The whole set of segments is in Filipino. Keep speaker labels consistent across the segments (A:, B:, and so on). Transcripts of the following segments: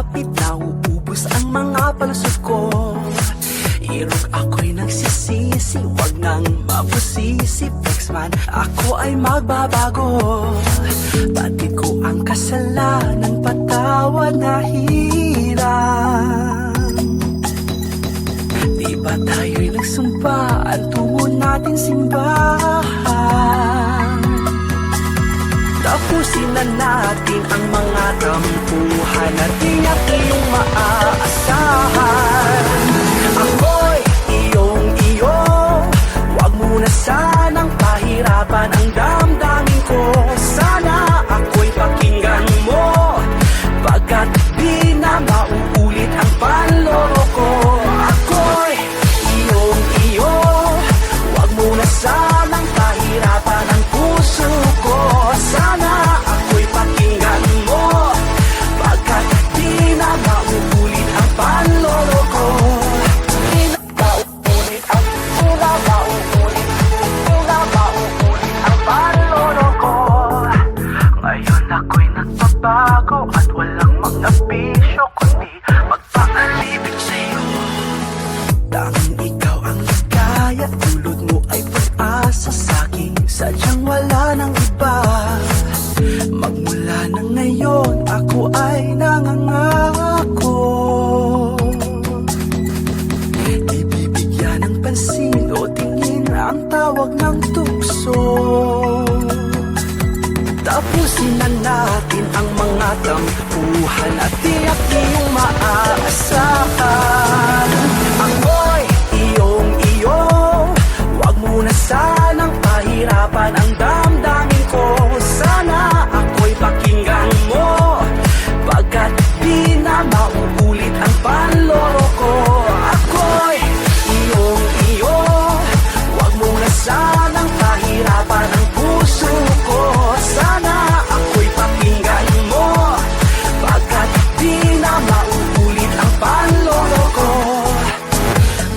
A: sumasapit, nauubos ang mga palusot ko. Irog ako'y nagsisisi, wag nang mabusisi. Flexman, ako ay magbabago. Batid ko ang kasalanan, patawad na hirang. Di ba tayo'y nagsumpaan, tungo natin simbahan. Tapusin na natin ang mga tampuhan at tiyak iyong maaasahan. Ako'y iyong-iyo, wag mo na sanang pahirapan ang damdamin ko. Sana ako'y pakinggan mo, pagkat di na mauulit ang panloloko. Ako'y iyong-iyo, wag mo na sanang pahirapan ang puso ko. Sana ako'y pakinggan mo, pagkat di na mauulit ang panloloko. Ngayon ako'y nagbabago at walang mga bisyo, kundi magpaalibig sa'yo. Tanging ikaw ang ligaya, dulot mo ay pag-asa sa'kin, sadyang wala nang iba. Magmula na ngayon, ako ay nangangako, ibibigyan ng pansin o tingin ang tawag ng tukso. Tapusin na natin ang mga tampuhan at tiyak iyong maaasahan. Ako'y iyong-iyo, wag mo na sanang pahirapan ang damdamin ko. Sana ako'y pakinggan mo, pagkat di na mauulit ang panloloko. Ako'y iyong-iyo, wag mo na sanang pahirapan ang puso ko. Sana ako'y pakinggan mo, pagkat di na mauulit ang panloloko.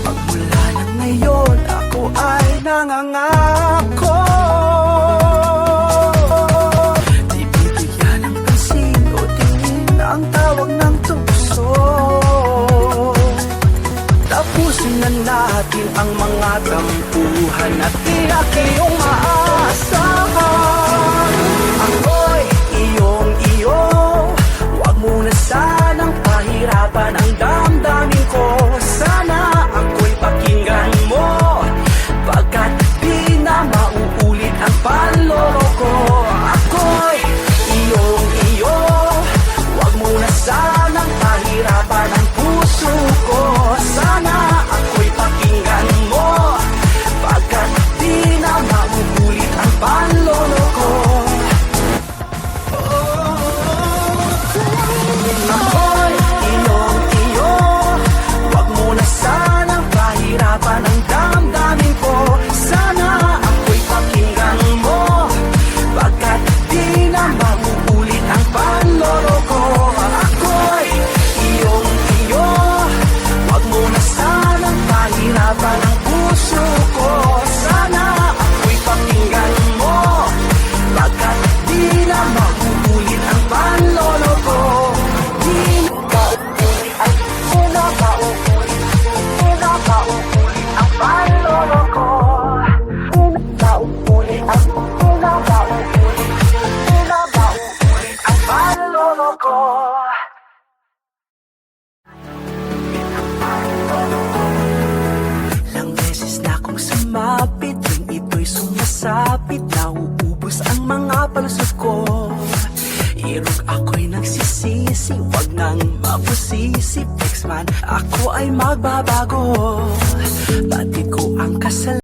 A: Magmula na ngayon, ako ay nangangako, di bibigyan ng pansin o tingin ang tawag ng tukso. Tapusin na natin ang mga tampuhan at tiyak iyong maaasahan. Ako'y iyong-iyo, wag mo na sanang pahirapan ang damdamin ko. Sana ako'y pakinggan mo, pagkat di na mauulit ang panloloko. Ako'y iyong-iyo, wag mo na sanang pahirapan ang puso ko. Sana ako'y pakinggan mo, pagkat di na mauulit ang panloloko. Ako'y iyong-iyo, wag mo na sanang pahirapan ang damdamin ko. Sana ako'y pakinggan mo, pagkat di na mauulit ang panloloko. Ako'y iyong-iyo, wag mo na sanang pahirapan ang puso ko. Sana ako'y pakinggan mo, pagkat di na mauulit ang panloloko. Di na mauulit ang panloloko. Di na mauulit ang panloloko. Ilang beses na akong sumapit, tuwing ito'y sumasapit, nauubos ang mga palusot ko. Irog ako'y nagsisisi, wag nang mabusisi. Flexman, ako ay magbabago. Batid ko ang kasalanan.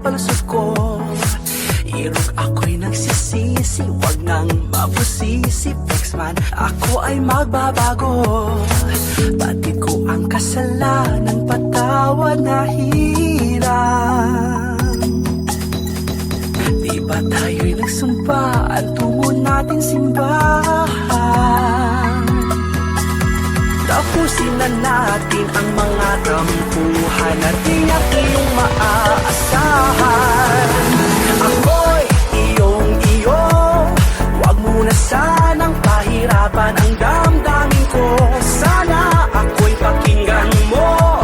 A: palusot ko. Irog ako'y nagsisisi, wag nang mabusisi. Flexman, ako ay magbabago. Batid ko ang kasalanan, patawad na hirang. Di ba tayo'y nagsumpa, ang tungo natin simbahan? Tapusin na natin ang mga tampuhan at tiyak iyong maaasahan. Ako'y iyong-iyo, wag mo na sanang pahirapan ang damdamin ko. Sana ako'y pakinggan mo,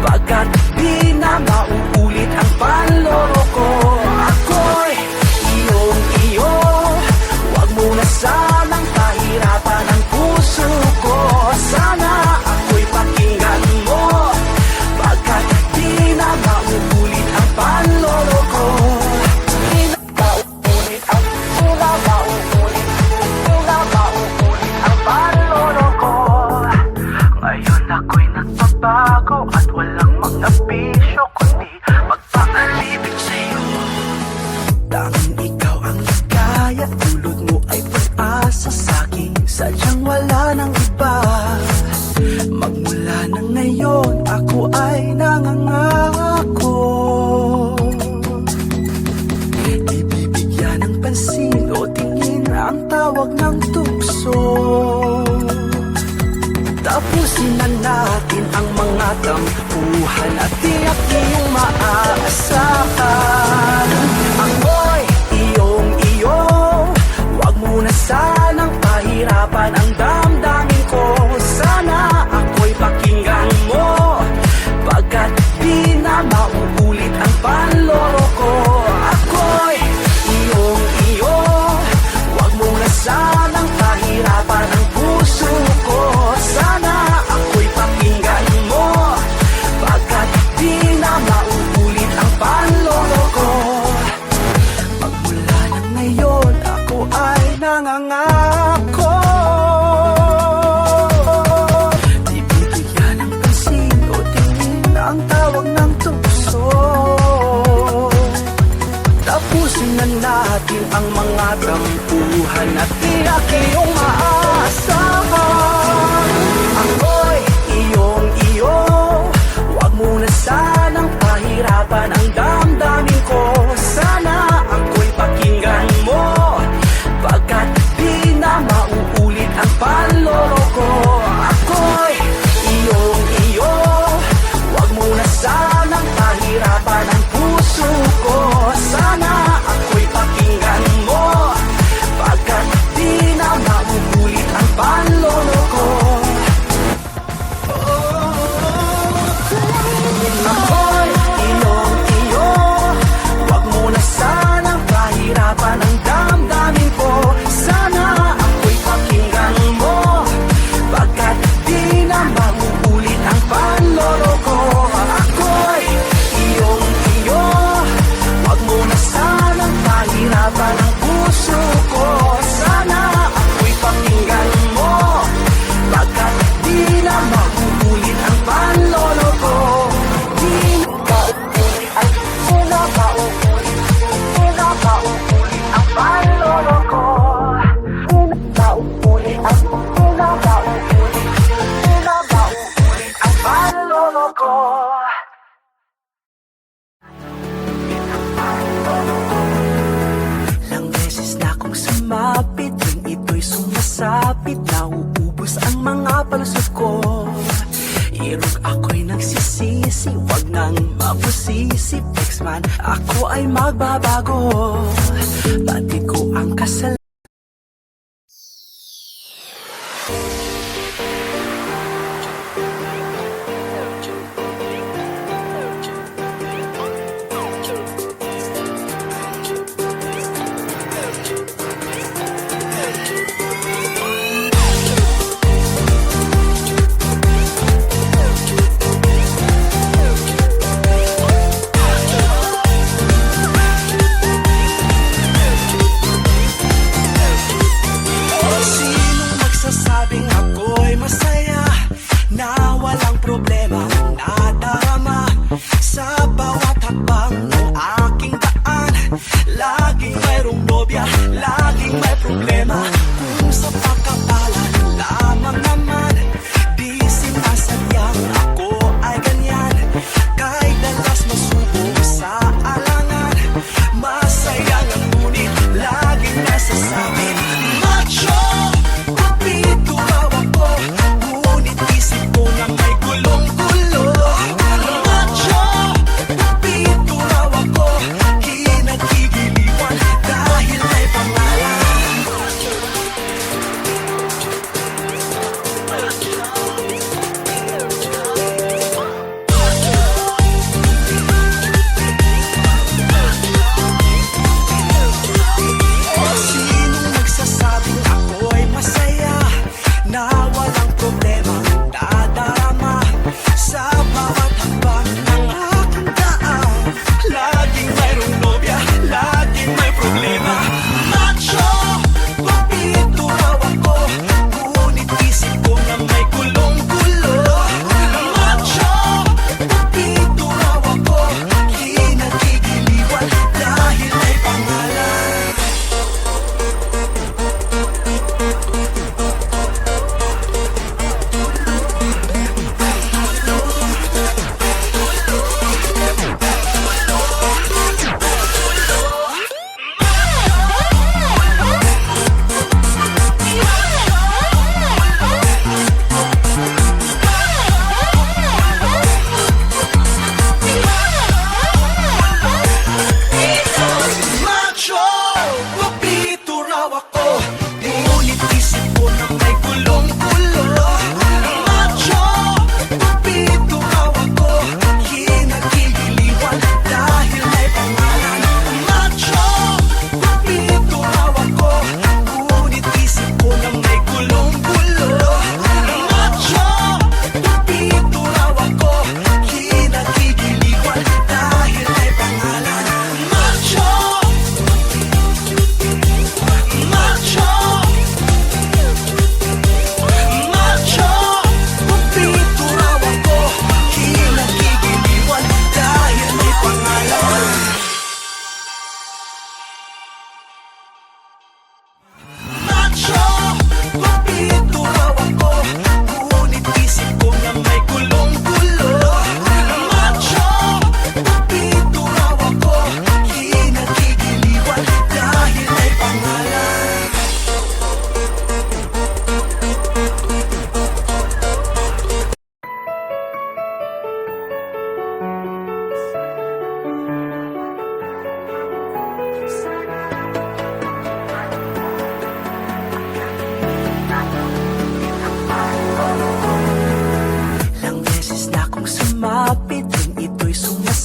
A: pagkat di na mauulit ang panloloko. Ako'y iyong-iyo, wag mo na sanang pahirapan ang puso ko. Sana ako'y pakinggan mo, pagkat di na mauulit ang panloloko. Di na mauulit ang panloloko. Ngayon ako'y nagbabago at walang mga bisyo, kundi magpapalibig sa'yo. Tanging ikaw ang ligaya, dulot mo ay pag-asa sa'kin, sadyang wala nang iba. Magmula na ngayon, ako ay nangangako, ibibigyan ng pansin o tingin ang tawag ng tukso. Tapusin na natin ang mga tampuhan at tiyak iyong maaasahan. Ako'y iyong-iyo, wag mo na sanang pahirapan ang damdamin ko. Sana ako'y pakinggan mo, pagkat di na mauulit ang panloloko. Ako'y iyong-iyo, wag mo na sanang pahirapan ang puso ko. Sana ako'y pakinggan mo, pagkat di na mauulit ang panloloko. Magmula na ngayon, ako ay nangangako, di bibigyan ng pansin o tingin ang tawag ng tukso. Tapusin na natin ang mga tampuhan at tiyak iyong maaasahan. Ako'y iyong-iyo, wag mo na sanang pahirapan ang damdamin ko. Sana ako'y pakinggan mo, pagkat di na mauulit ang panloloko. Ako'y iyong-iyo, wag mo na sanang pahirapan ang puso ko. Sana ako'y pakinggan mo, pagkat di na mauulit ang panloloko. Ako'y iyong-iyo, wag mo na sanang pahirapan ang damdamin ko. Sana ako'y pakinggan mo, pagkat di na mauulit ang panloloko. Ako'y iyong-iyo, wag mo na sanang pahirapan ang puso ko. Sana ako'y pakinggan mo, pagkat di na mauulit ang panloloko. Di na mauulit ang panloloko. Di na mauulit ang panloloko. Ilang beses na akong sumapit, tuwing ito'y sumasapit, nauubos ang mga palusot ko. Irog ako'y nagsisisi, wag nang mabusisi. Flexman, ako ay magbabago. Batid ko ang kasalanan.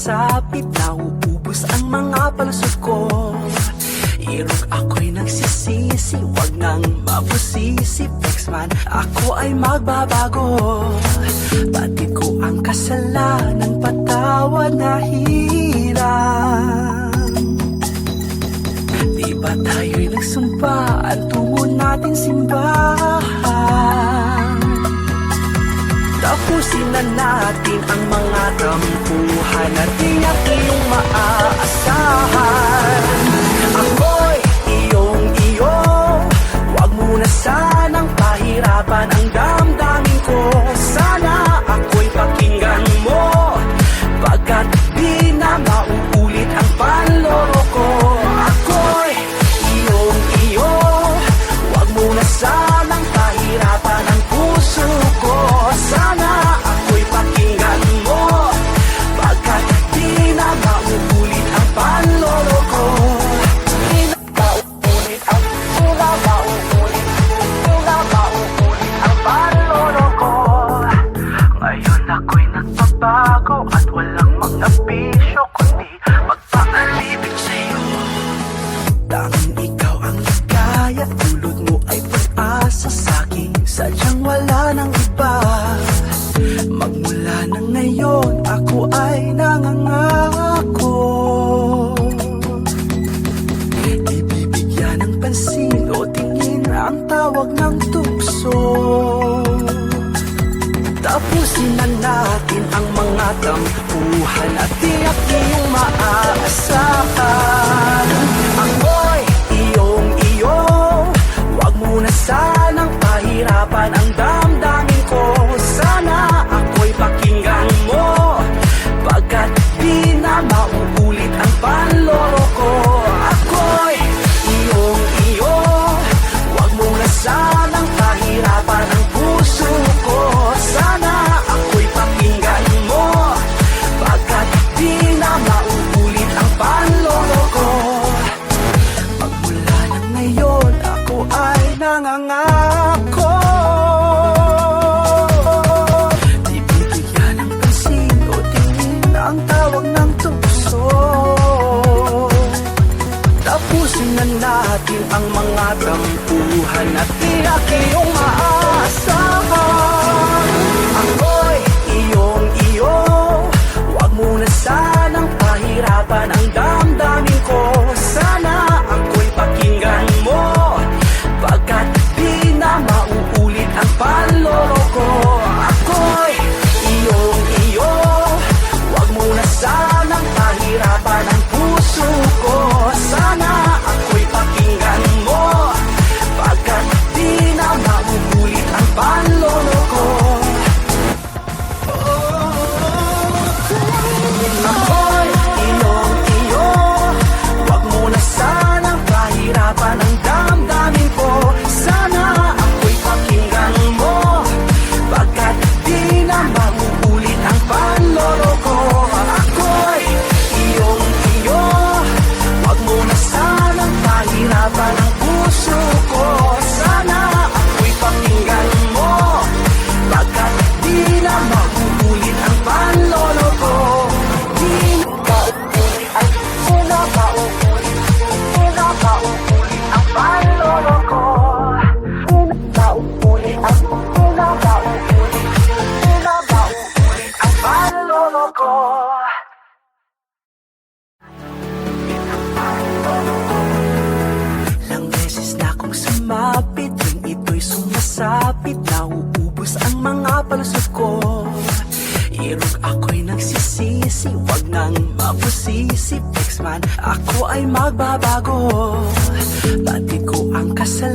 A: sumasapit, nauubos ang mga palusot ko. Irog ako'y nagsisisi, wag nang mabusisi. Flexman, ako ay magbabago. Batid ko ang kasalanan, patawad na hirang. Di ba tayo'y nagsumpaan, tungo natin simbahan. Tapusin na natin ang mga tampuhan at tiyak iyong maaasahan. Ako'y iyong-iyo, wag mo na sanang pahirapan ang damdamin ko. Sana ako'y pakinggan mo, pagkat di na mauulit ang panlolo ko. Ako'y iyong-iyo, wag mo na sanang pahirapan ang puso ko. Sana ako'y pakinggan mo, pagkat di na mauulit ang panlolo ko. Bago at walang mga bisyo, kundi magpapalibig sa'yo. Tanging ikaw ang ligaya, tulad mo ay pag-asa sa'kin, sadyang wala nang iba. Magmula na ngayon, ako ay nangangako, di bibigyan ng pansin o tingin ang tawag ng tukso. Tapusin na natin ang mga tampuhan at tiyak iyong maaasahan. Ako'y iyong-iyo, wag mo na sanang pahirapan ang damdamin ko. Sana ako'y pakinggan mo, pagkat di na mauulit ang panlolo ko. Ako'y iyong-iyo, wag mo na sanang pahirapan ang puso ko. Sana ako'y pakinggan mo, pagkat di na mauulit ang panlolo ko. Magmula na ngayon, ako ay nangangako, di bibigyan ng pansin o tingin ang tawag ng tukso. Tapusin na natin ang mga tampuhan at tiyak iyong maaasahan. Ako'y iyong-iyo, wag mo na sanang pahirapan ang damdamin ko. Sana ako'y pakinggan mo, pagkat di na mauulit ang panlolo ko. Ako'y iyong-iyo, wag mo na sanang pahirapan ang puso ko. Sana ako'y pakinggan mo, pagkat di na mauulit ang panlolo ko. Ako'y iyong-iyo, wag mo na sanang pahirapan ang damdamin ko. Sana ako'y pakinggan mo, pagkat di na mauulit ang panlolo ko. Ako'y iyong-iyo, wag mo na sanang pahirapan ang puso ko. Sana ako'y pakinggan mo, pagkat di na mauulit ang panlolo ko. Di na mauulit ang panlolo ko. Di na mauulit ang panlolo ko. Ilang beses na akong sumapit, yung ito'y sumasapit, nauubos ang mga palusot ko. Irog ako'y nagsisisi, wag nang mabusisi. Flexman, ako ay magbabago. Batid ko ang kasalanan,